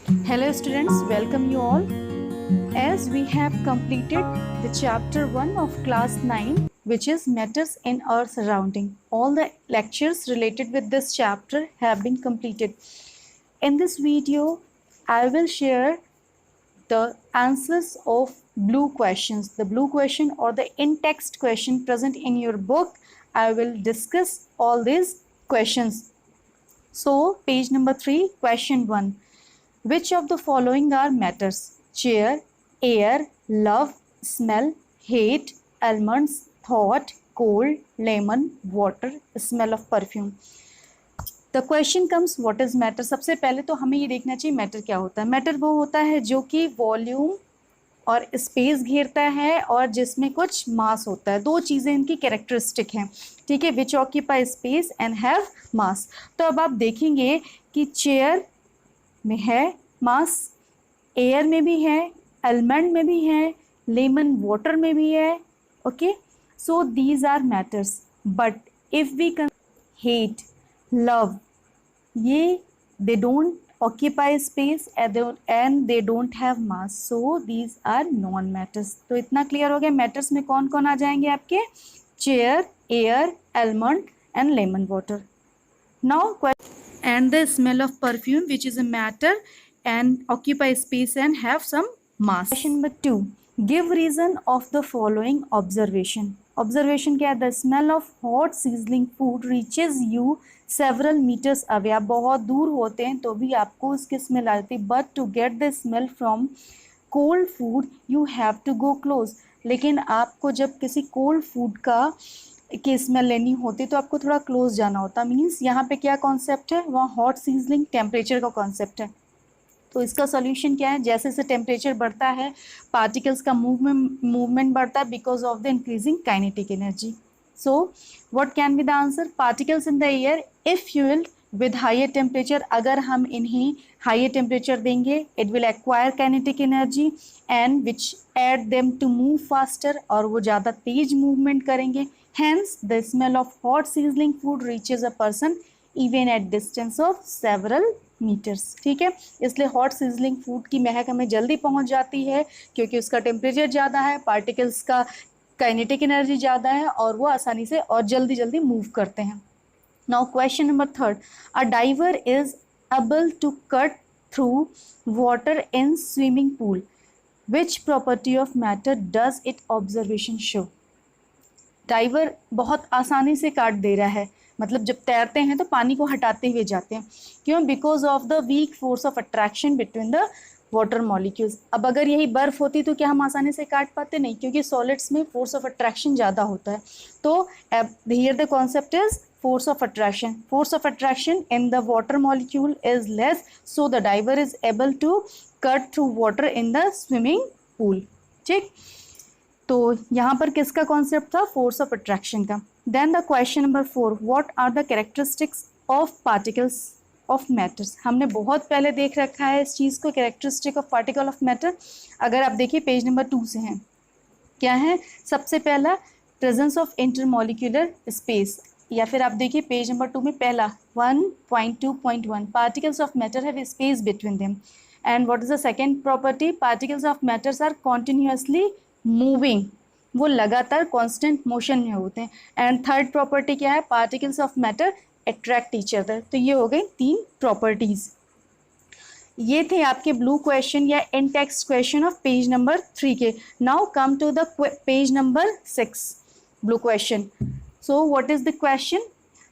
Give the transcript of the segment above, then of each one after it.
Hello students, welcome you all. As we have completed the chapter 1 of class 9, which is matters in our surrounding. All the lectures related with this chapter have been completed. In this video, I will share the answers of blue questions. The blue question or the in-text question present in your book. I will discuss all these questions. So, page number 3, question 1. Which of the following are matters? Chair, air, love, smell, hate, almonds, thought, cold, lemon, water, smell of perfume. The question comes what is matter. सबसे पहले तो हमें ये देखना चाहिए matter क्या होता है. मैटर वो होता है जो कि वॉल्यूम और स्पेस घेरता है और जिसमें कुछ मास होता है. दो चीज़ें इनकी कैरेक्टरिस्टिक हैं, ठीक है, विच ऑक्यूपाई स्पेस एंड हैव मास. तो अब आप देखेंगे कि चेयर में है मास, एयर में भी है, आलमंड में भी है, लेमन वाटर में भी है. Okay, so these are matters. But if we can hate, love, ये they don't occupy space and they don't have mass, so these are non matters. तो इतना क्लियर हो गया. मैटर्स में कौन कौन आ जाएंगे आपके? Chair, air, almond and lemon water. Now and the smell of perfume, which is a matter and occupy space and have some mass. Question number 2. Give reason of the following observation. Observation क्या है? The smell of hot sizzling food reaches you several meters away. आप बहुत दूर होते हैं तो भी आपको उसकी स्मेल आती है. But to get the smell from cold food you have to go close. लेकिन आपको जब किसी कोल्ड फूड की स्मेल लेनी होती तो आपको थोड़ा क्लोज जाना होता. मीन्स यहाँ पे क्या कॉन्सेप्ट है? वहाँ हॉट सीजलिंग टेम्परेचर का कॉन्सेप्ट है. तो इसका सॉल्यूशन क्या है? जैसे जैसे टेम्परेचर बढ़ता है पार्टिकल्स का मूवमेंट बढ़ता है because of the increasing kinetic energy. So what can be the answer? Particles in the air if fueled with higher temperature, अगर हम इन्हें हायर टेम्परेचर देंगे it will acquire kinetic energy and which aid them to move faster, और वो ज़्यादा तेज movement करेंगे. Hence, the smell of hot sizzling food reaches a person even at distance of several meters. ठीक है, इसलिए hot sizzling food की महक हमें जल्दी पहुंच जाती है क्योंकि उसका टेम्परेचर ज़्यादा है, पार्टिकल्स का काइनेटिक एनर्जी ज़्यादा है और वो आसानी से और जल्दी जल्दी मूव करते हैं. Now question number 3. A diver is able to cut through water in swimming pool. Which property of matter does its observation show? Diver बहुत आसानी से काट दे रहा है, मतलब जब तैरते हैं तो पानी को हटाते हुए जाते हैं. क्यों? Because of the weak force of attraction between the water molecules. अब अगर यही बर्फ़ होती तो क्या हम आसानी से काट पाते? नहीं, क्योंकि सॉलिड्स में फोर्स ऑफ अट्रैक्शन ज़्यादा होता है. तो here the concept is force of attraction. Force of attraction in the water molecule is less, so the diver is able to cut through water in the swimming pool. ठीक, तो यहाँ पर किसका concept था? फोर्स ऑफ अट्रैक्शन का. Then the question number 4. What are the characteristics of particles of matters. हमने बहुत पहले देख रखा है इस चीज़ को, characteristic of particle of matter. अगर आप देखिए पेज नंबर 2 से हैं, क्या है? सबसे पहला प्रेजेंस ऑफ इंटरमॉलिक्यूलर स्पेस, या फिर आप देखिए पेज नंबर 2 में पहला 1.2.1 particles of matter have space between them. And what is the second property? Particles of matters are continuously moving, वो लगातार कांस्टेंट मोशन में होते हैं. एंड थर्ड प्रॉपर्टी क्या है? Particles of matter attract each other. तो ये हो गई 3 प्रॉपर्टीज. ये थे आपके ब्लू क्वेश्चन या in text question of page number 3 के. Now come to the page number 6 blue question. So what is the question?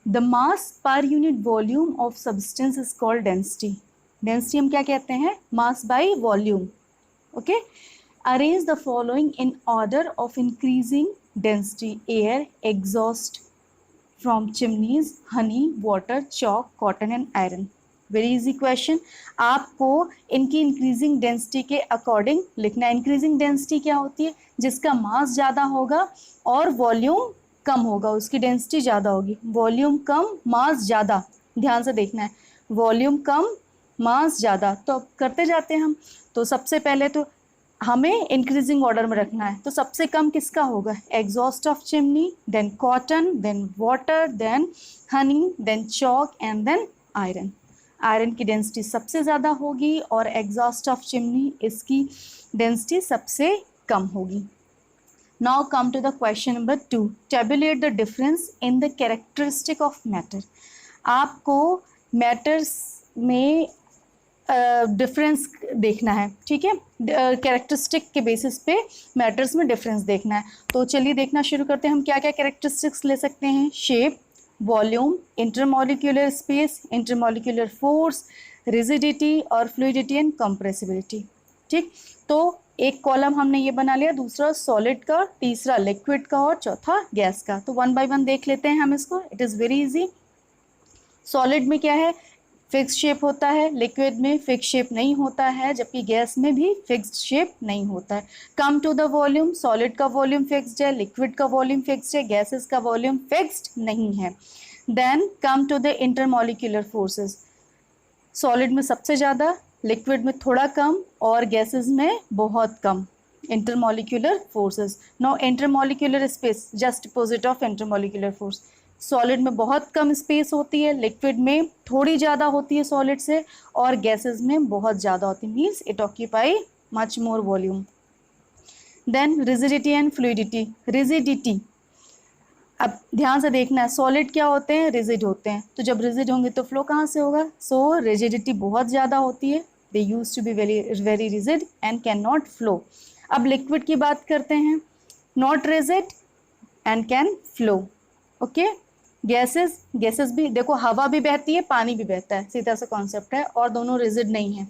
The mass per unit volume of substance is called density. Density हम क्या कहते हैं? Mass by volume. Okay, arrange the following in order of increasing density: air, exhaust from chimneys, honey, water, chalk, cotton and iron. Very easy question. आपको इनकी increasing density के according लिखना है. Increasing density क्या होती है? जिसका मास ज़्यादा होगा और वॉल्यूम कम होगा, उसकी डेंसिटी ज़्यादा होगी. वॉल्यूम कम, मास ज़्यादा. ध्यान से देखना है, वॉल्यूम कम, मास ज़्यादा. तो अब करते जाते हैं हम. तो सबसे पहले तो हमें इंक्रीजिंग ऑर्डर में रखना है. तो सबसे कम किसका होगा? Exhaust of chimney, then cotton, then water, then honey, then chalk and then iron. Iron की डेंसिटी सबसे ज़्यादा होगी और एग्जॉस्ट ऑफ चिमनी इसकी डेंसिटी सबसे कम होगी। Now come to the question number 2, tabulate the difference in the characteristic of matter. आपको मैटर्स में डिफरेंस देखना है, ठीक है, कैरेक्टरिस्टिक के बेसिस पे मैटर्स में डिफरेंस देखना है। तो चलिए देखना शुरू करते हैं। हम क्या क्या कैरेक्टरिस्टिक्स ले सकते हैं? Shape, volume, intermolecular space, intermolecular force, rigidity और फ्लूइडिटी एंड कंप्रेसिबिलिटी। ठीक, तो एक कॉलम हमने ये बना लिया, दूसरा सॉलिड का, तीसरा लिक्विड का और चौथा गैस का। तो वन बाय वन देख लेते हैं हम इसको। It is very easy. Solid में क्या है? फिक्स शेप होता है, लिक्विड में फिक्स शेप नहीं होता है, जबकि गैस में भी फिक्स्ड शेप नहीं होता है। Come to the volume, solid का वॉल्यूम फिक्स्ड है, लिक्विड का वॉल्यूम फिक्स्ड है, गैसेस का वॉल्यूम फिक्स्ड नहीं है। Then come to the intermolecular forces, solid में सबसे ज़्यादा, लिक्विड में थोड़ा कम और गैसेस में बहुत कम intermolecular forces. Now intermolecular space, just opposite of intermolecular force. Solid में बहुत कम स्पेस होती है, लिक्विड में थोड़ी ज़्यादा होती है सॉलिड से, और गैसेस में बहुत ज़्यादा होती है, means it occupy much more volume. Then rigidity and fluidity. Rigidity, अब ध्यान से देखना है, सॉलिड क्या होते हैं? रिजिड होते हैं। तो जब रिजिड होंगे तो फ्लो कहाँ से होगा? सो रिजिडिटी बहुत ज़्यादा होती है, they use to be very rigid and can not flow. अब लिक्विड की बात करते हैं, not rigid and can flow. Okay, gases भी देखो, हवा भी बहती है, पानी भी बहता है, सीधा सा कॉन्सेप्ट है, और दोनों रिजिड नहीं है।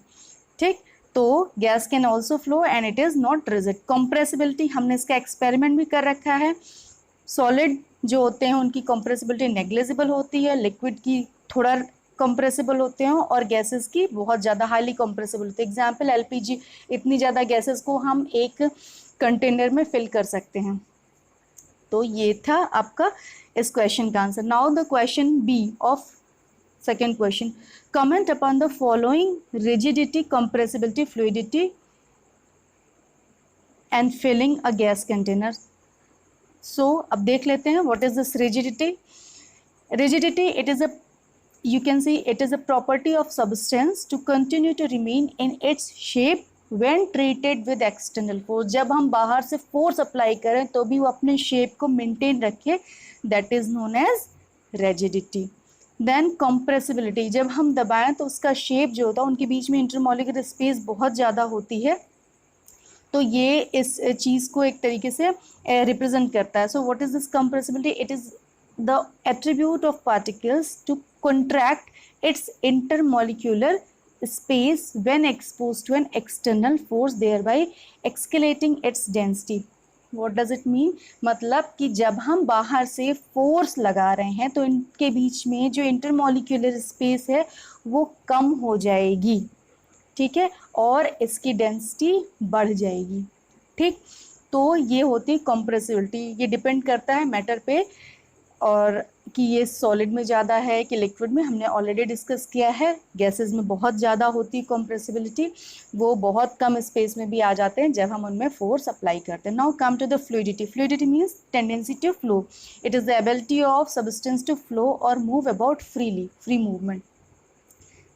ठीक, तो gas can also flow and it is not rigid. Compressibility, हमने इसका एक्सपेरिमेंट भी कर रखा है। सॉलिड जो होते हैं उनकी कंप्रेसिबिलिटी नेग्लिजिबल होती है, लिक्विड की थोड़ा कंप्रेसिबल होते हैं, और गैसेस की बहुत ज़्यादा हाईली कंप्रेसिबल होती है। एग्जाम्पल एलपीजी, इतनी ज़्यादा गैसेस को हम एक कंटेनर में फिल कर सकते हैं। तो ये था आपका इस क्वेश्चन का answer. Now the question B of second question, comment upon the following rigidity, compressibility, fluidity and filling a gas container. सो अब देख लेते हैं what is this rigidity. Rigidity, it is a, you can see it is a property of substance to continue to remain in its shape when treated with external force। जब हम बाहर से force apply करें तो भी वो अपने shape को मेंटेन रखे, that is known as rigidity. Then compressibility, जब हम दबाएं तो उसका शेप जो होता है, उनके बीच में इंटरमॉलिक्यूलर स्पेस बहुत ज़्यादा होती है, तो ये इस चीज़ को एक तरीके से रिप्रेजेंट करता है। सो what is this compressibility? It is the attribute of particles to contract its intermolecular space when exposed to an external force, thereby escalating its density। what does it mean? मतलब कि जब हम बाहर से फोर्स लगा रहे हैं तो इनके बीच में जो इंटरमॉलिक्यूलर स्पेस है वो कम हो जाएगी, ठीक है, और इसकी डेंसिटी बढ़ जाएगी। ठीक, तो ये होती है कंप्रेसिबिलिटी। ये डिपेंड करता है मैटर पे, और कि ये सॉलिड में ज़्यादा है कि लिक्विड में, हमने ऑलरेडी डिस्कस किया है। गैसेस में बहुत ज़्यादा होती है कंप्रेसिबिलिटी, वो बहुत कम स्पेस में भी आ जाते हैं जब हम उनमें फोर्स अप्लाई करते हैं। Now come to the fluidity. Fluidity means tendency to flow, it is the ability of substance to flow और move about freely, free movement.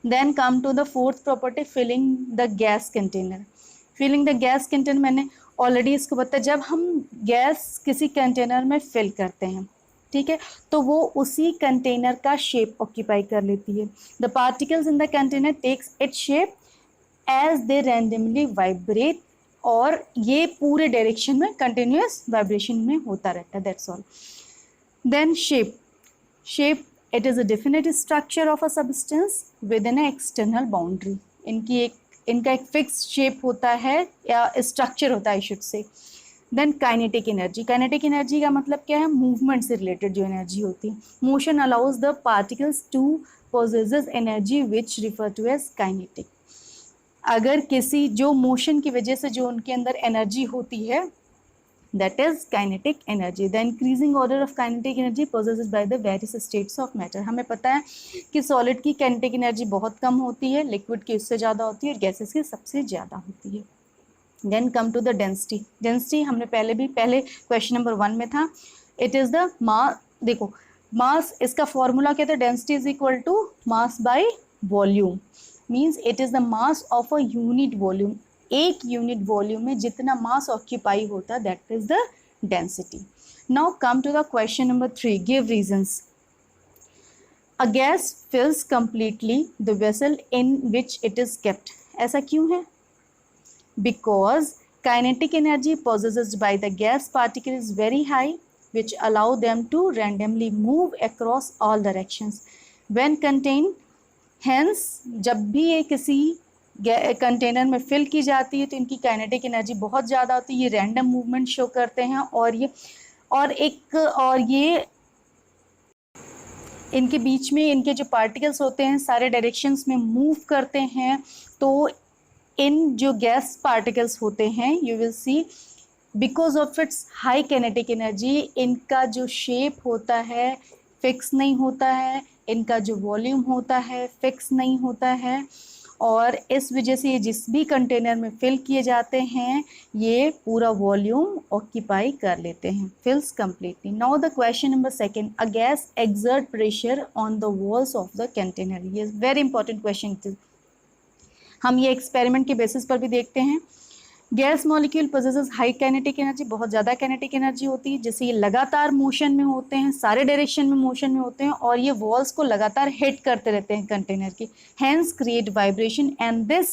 Then come to the fourth property, filling the gas container. Filling the gas container, मैंने already इसको बताया, जब हम gas किसी container में fill करते हैं, ठीक है, तो वो उसी कंटेनर का शेप ऑक्यूपाई कर लेती है। The particles in the container takes its shape as they randomly vibrate, और ये पूरे डायरेक्शन में कंटिन्यूस वाइब्रेशन में होता रहता है, that's all. Then shape, shape it is a definite structure of a substance within a external boundary. इनका एक फिक्स शेप होता है, या स्ट्रक्चर होता है I should say. Then kinetic energy. Kinetic energy का मतलब क्या है? मूवमेंट से रिलेटेड जो एनर्जी होती है। Motion allows the particles to possesses energy which refer to as kinetic. अगर किसी जो मोशन की वजह से जो उनके अंदर एनर्जी होती है, that is kinetic energy. The increasing order of kinetic energy possesses by the various states of matter. हमें पता है कि सॉलिड की काइनेटिक एनर्जी बहुत कम होती है, लिक्विड की उससे ज़्यादा होती है, और गैसेस की सबसे ज़्यादा होती है। Then come to the density. Density हमने पहले क्वेश्चन नंबर 1 में था। इट इज़ द मास, देखो मास, इसका फॉर्मूला क्या था? Density is equal to mass by volume means it is the mass of a unit volume, एक यूनिट वॉल्यूम में जितना मास ऑक्यूपाई होता है that is the density. Now come to the question number 3, give reasons. A gas fills completely the vessel in which it is kept. ऐसा क्यों है? Because kinetic energy possessed by the gas particle is very high, which allow them to randomly move across all directions when contained. Hence, जब भी ये किसी container में fill की जाती है तो इनकी काइनेटिक एनर्जी बहुत ज़्यादा होती है, ये रैंडम मूवमेंट शो करते हैं और ये इनके बीच में इनके जो पार्टिकल्स होते हैं सारे डायरेक्शंस में मूव करते हैं. तो इन जो गैस पार्टिकल्स होते हैं you will see because of its high kinetic energy इनका जो शेप होता है फिक्स नहीं होता है, इनका जो वॉल्यूम होता है फिक्स नहीं होता है और इस वजह से ये जिस भी कंटेनर में फिल किए जाते हैं ये पूरा वॉल्यूम ऑक्यूपाई कर लेते हैं, fills completely. Now the question number 2, a gas exert pressure on the walls of the container. ये वेरी इंपॉर्टेंट क्वेश्चन, हम ये एक्सपेरिमेंट के बेसिस पर भी देखते हैं. Gas molecule possesses high kinetic energy, बहुत ज़्यादा काइनेटिक एनर्जी होती है, जैसे ये लगातार मोशन में होते हैं, सारे डायरेक्शन में मोशन में होते हैं और ये वॉल्स को लगातार हिट करते रहते हैं कंटेनर की. Hence create vibration and this,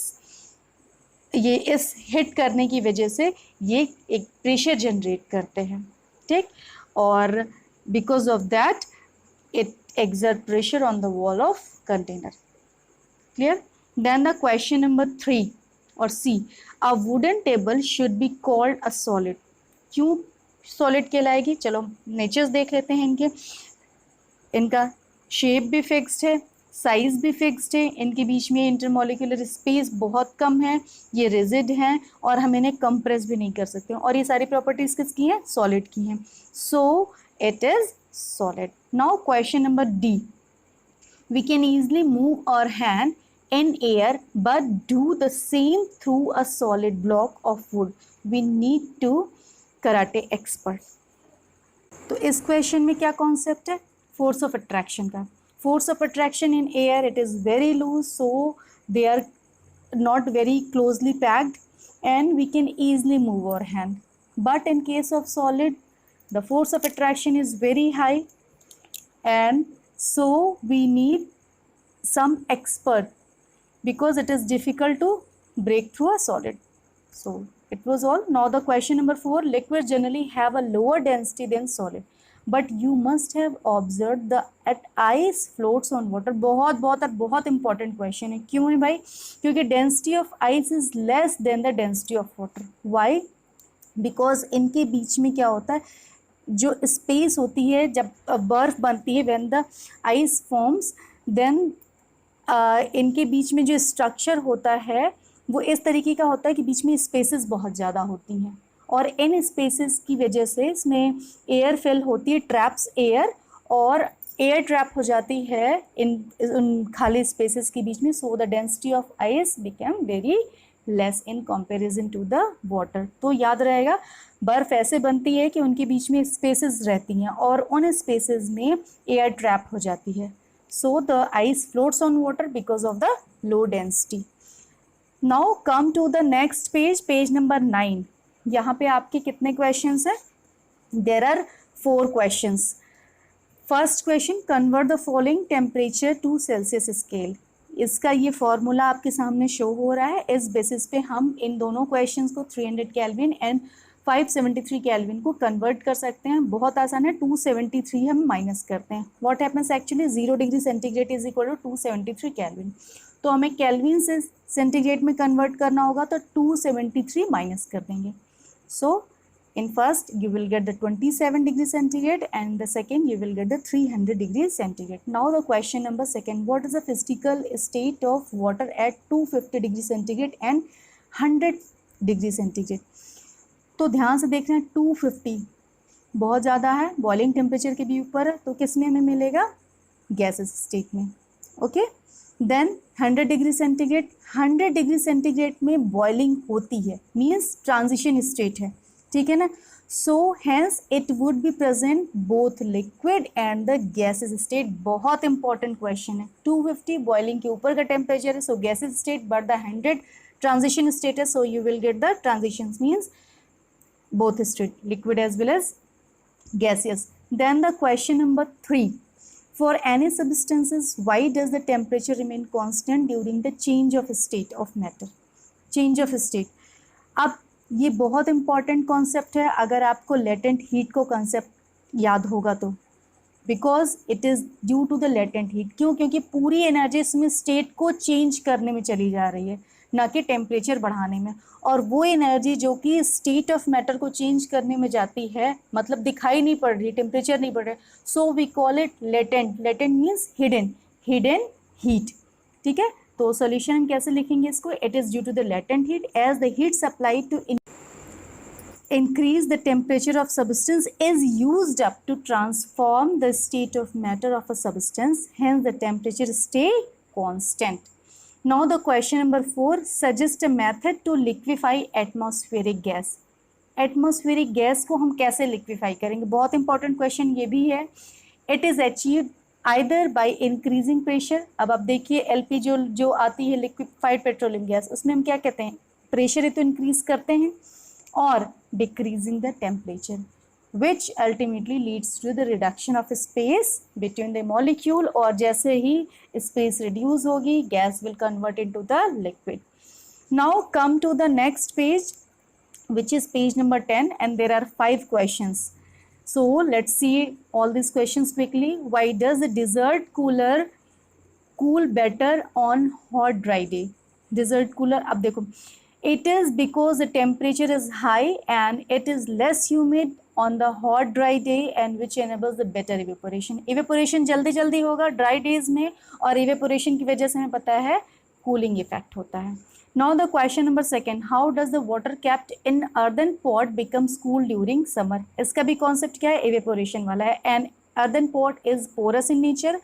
ये इस हिट करने की वजह से ये एक प्रेशर जनरेट करते हैं, ठीक. और because of that it exert pressure on the wall of container. Clear? Then the question number 3 or C, a wooden table should be called a solid. क्यों solid कहलाएगी? चलो नेचर्स देख लेते हैं इनके. इनका शेप भी फिक्स्ड है, साइज भी फिक्स्ड है, इनके बीच में इंटरमोलिकुलर स्पेस बहुत कम है, ये रिजिड हैं और हम इन्हें कंप्रेस भी नहीं कर सकते और ये सारी प्रॉपर्टीज़ किसकी हैं? सॉलिड की हैं. सो it is solid. Now question number D, we can easily move our hand in air but do the same through a solid block of wood. We need to karate expert. तो इस question में क्या concept है? Force of attraction का. Force of attraction in air it is very loose, so they are not very closely packed and we can easily move our hand. But in case of solid, the force of attraction is very high and so we need some expert because it is difficult to break through a solid. So it was all. Now the question number 4, liquids generally have a lower density than solid, but you must have observed that ice floats on water. बहुत important question है. क्यों है भाई? क्योंकि density of ice is less than the density of water. Why? Because इनके बीच में क्या होता है, जो स्पेस होती है जब बर्फ़ बनती है, when the ice forms, then इनके बीच में जो स्ट्रक्चर होता है वो इस तरीके का होता है कि बीच में स्पेसेस बहुत ज़्यादा होती हैं और इन स्पेसेस की वजह से इसमें एयर फिल होती है, ट्रैप्स एयर, और एयर ट्रैप हो जाती है उन खाली स्पेसेस के बीच में. So the density of ice become very less in comparison to the water. तो याद रहेगा, बर्फ़ ऐसे बनती है कि उनके बीच में स्पेसेस रहती हैं और उन स्पेसेस में एयर ट्रैप हो जाती है. So the ice floats on water because of the low density. Now come to the next page, page number 9. यहाँ पे आपके कितने questions हैं? There are 4 questions. First question, convert the following temperature to Celsius scale. इसका ये formula आपके सामने show हो रहा है. इस बेसिस पे हम इन दोनों क्वेश्चंस को 300 केल्विन एंड 573 केल्विन को कन्वर्ट कर सकते हैं. बहुत आसान है. 273 हम माइनस करते हैं. What happens actually, 0 degree centigrade is equal to 273 kelvin. तो हमें केल्विन से सेंटीग्रेड में कन्वर्ट करना होगा तो 273 माइनस कर देंगे. सो in first you will get the 27 degree centigrade and the second you will get the 300 degree centigrade. Now the question number 2, what is the physical state of water at 250 degree centigrade and 100 degree centigrade. तो ध्यान से देख रहे हैं, 250 बहुत ज़्यादा है, boiling temperature के भी ऊपर है, तो किस में हमें मिलेगा? गैसेस स्टेट में. Okay, then 100 degree centigrade. 100 degree centigrade में बॉइलिंग होती है, मीन्स ट्रांजिशन स्टेट है, ठीक है ना. So hence it would be present both liquid and the gaseous state. बहुत important question है. 250 boiling के ऊपर का temperature है, so gaseous state, but the 100 transition state है, so you will get the transitions, means both state, liquid as well as gaseous. Then the question number 3. For any substances, why does the temperature remain constant during the change of state of matter? Change of state. अब ये बहुत important concept है अगर आपको latent heat को concept याद होगा तो, because it is due to the latent heat. क्यों? क्योंकि पूरी एनर्जी इसमें स्टेट को चेंज करने में चली जा रही है, ना कि टेम्परेचर बढ़ाने में. और वो एनर्जी जो कि स्टेट ऑफ मैटर को चेंज करने में जाती है, मतलब दिखाई नहीं पड़ रही, टेम्परेचर नहीं बढ़ रहा, so we call it latent. Latent means hidden, hidden heat. ठीक है, तो सोल्यूशन हम कैसे लिखेंगे इसको? It is due to the latent heat as the heat supply to increase the temperature of substance is used up to transform the state of matter of a substance, hence the temperature stay constant. Now the question number 4, suggest a method to liquefy atmospheric gas. Atmospheric gas को हम कैसे liquefy करेंगे? बहुत important question ये भी है. It is achieved either by increasing pressure. अब आप देखिए LP जो आती है liquefied petroleum gas, उसमें हम क्या कहते हैं? प्रेशर ही तो इंक्रीज करते हैं, और decreasing the temperature, which ultimately leads to the reduction of space between the molecule. और जैसे ही space reduce होगी, gas will convert into the liquid. Now come to the next page, which is page number 10, and there are 5 questions. So let's see all these questions quickly. Why does the dessert cooler cool better on hot dry day? Dessert cooler, अब देखो, it is because the temperature is high and it is less humid on the hot dry day, and which enables the better evaporation. Evaporation जल्दी जल्दी होगा dry days में, और evaporation की वजह से हमें पता है cooling effect होता है. Now the question number 2, how does the water kept in earthen pot becomes cool during summer? इसका भी concept क्या है? evaporation वाला है. And earthen pot is porous in nature.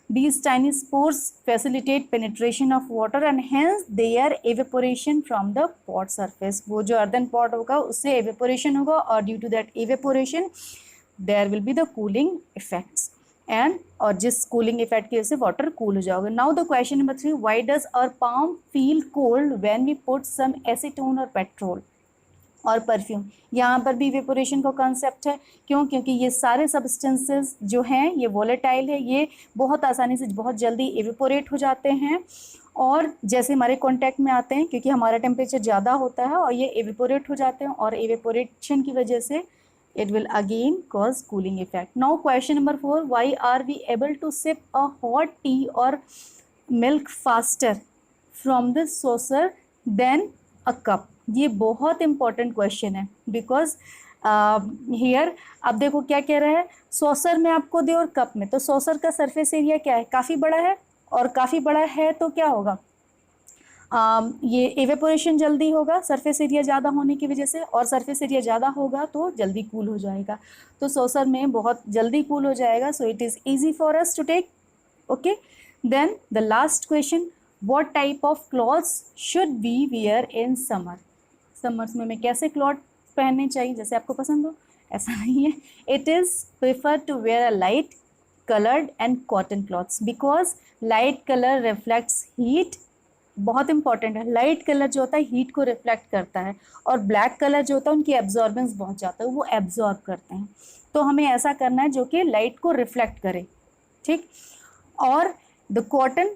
These tiny spores facilitate penetration of water and hence their evaporation from the pot surface. वो जो earthen pot होगा उससे evaporation होगा, और due to that evaporation there will be the cooling effects, and और जिस cooling effect की वजह से water cool हो जाएगा. Now the question number 3, why does our palm feel cold when we put some acetone or petrol और perfume? यहाँ पर भी इवेपोरेशन का कॉन्सेप्ट है. क्यों? क्योंकि ये सारे सब्सटेंसेस जो हैं ये वोलेटाइल है, ये बहुत आसानी से बहुत जल्दी इवेपोरेट हो जाते हैं, और जैसे हमारे कांटेक्ट में आते हैं, क्योंकि हमारा टेम्परेचर ज़्यादा होता है, और ये इवेपोरेट हो जाते हैं, और इवेपोरेशन की वजह से it will again cause cooling effect. Now question number 4, why are we able to sip a hot tea or milk faster from the saucer than a cup? ये बहुत इंपॉर्टेंट क्वेश्चन है, बिकॉज हियर अब देखो क्या कह रहा है, saucer में आपको दे और कप में, तो सॉसर का सरफेस एरिया क्या है? काफ़ी बड़ा है, और काफ़ी बड़ा है तो क्या होगा? ये एवेपोरेशन जल्दी होगा सरफेस एरिया ज़्यादा होने की वजह से, और सरफेस एरिया ज़्यादा होगा तो जल्दी कूल हो जाएगा. तो सॉसर में बहुत जल्दी कूल हो जाएगा, so it is easy for us to take. Okay, then the last question, what type of clothes should we wear in summer? Summers में हमें कैसे क्लॉथ पहनने चाहिए, जैसे आपको पसंद हो? ऐसा नहीं है. It is prefer to wear a light coloured and cotton clothes, because light colour reflects heat. बहुत इंपॉर्टेंट है, लाइट कलर जो होता है हीट को रिफ्लेक्ट करता है, और ब्लैक कलर जो होता है उनकी एब्जॉर्बेंस बहुत ज़्यादा है, वो एब्जॉर्ब करते हैं. तो हमें ऐसा करना है जो कि लाइट को रिफ्लेक्ट करे. ठीक, और द कॉटन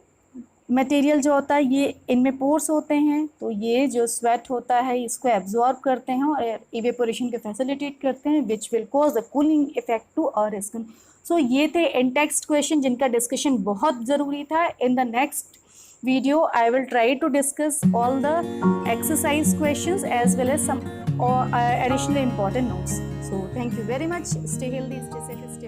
मटेरियल जो होता है ये इनमें पोर्स होते हैं, तो ये जो स्वेट होता है इसको एब्जॉर्ब करते हैं और इवेपोरेशन को फैसिलिटेट करते हैं, which will cause the cooling effect to our skin. So ये थे इन टेक्स्ट क्वेश्चन जिनका डिस्कशन बहुत ज़रूरी था. In the next video I will try to discuss all the exercise questions as well as some additional important notes. So thank you very much. Stay healthy, stay safe.